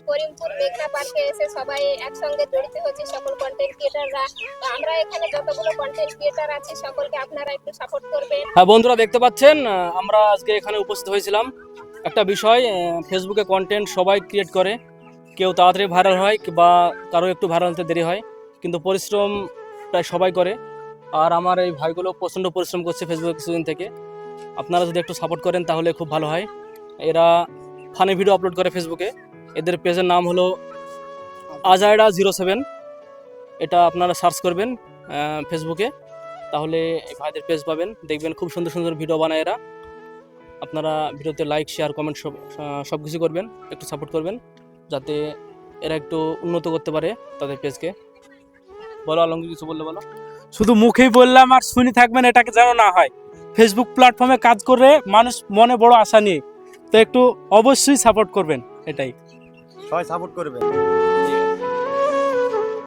করিমপুর মেঘনা পার্কে এসে সবাই একসঙ্গে জড়িত হচ্ছে, সকল কন্টেন্ট ক্রিয়েটাররা। তো আমরা এখানে যতগুলো কন্টেন্ট ক্রিয়েটার আছে সকলকে আপনারা একটু সাপোর্ট করবেন। হ্যাঁ বন্ধুরা, দেখতে পাচ্ছেন আমরা আজকে এখানে উপস্থিত হয়েছিলাম। একটা বিষয়, ফেসবুকে কন্টেন্ট সবাই ক্রিয়েট করে, কেউ তাড়াতাড়ি ভাইরাল হয় বা কারো একটু ভাইরাল হতে দেরি হয়, কিন্তু পরিশ্রম প্রায় সবাই করে। আর আমার এই ভাইগুলো প্রচণ্ড পরিশ্রম করছে ফেসবুকে কিছুদিন থেকে। আপনারা যদি একটু সাপোর্ট করেন তাহলে খুব ভালো হয়। এরা ফানি ভিডিও আপলোড করে ফেসবুকে। এদের পেজের নাম হলো আজাইরা07। এটা আপনারা সার্চ করবেন ফেসবুকে, তাহলে এই ভাইদের পেজ পাবেন। দেখবেন খুব সুন্দর সুন্দর ভিডিও বানায় এরা। আপনারা ভিডিওতে লাইক, শেয়ার, কমেন্ট সব কিছু করবেন, একটু সাপোর্ট করবেন যাতে এরা একটু উন্নত করতে পারে তাদের পেজকে। বলো আলমগীর, কিছু বললে বলো। শুধু মুখেই বললাম আর শুনি থাকবেন, এটাকে যেন না হয়। ফেসবুক প্ল্যাটফর্মে কাজ করে মানুষ মনে বড় আশা নিয়ে, তো একটু অবশ্যই সাপোর্ট করবেন, এটাই সবাই সাপোর্ট করবে।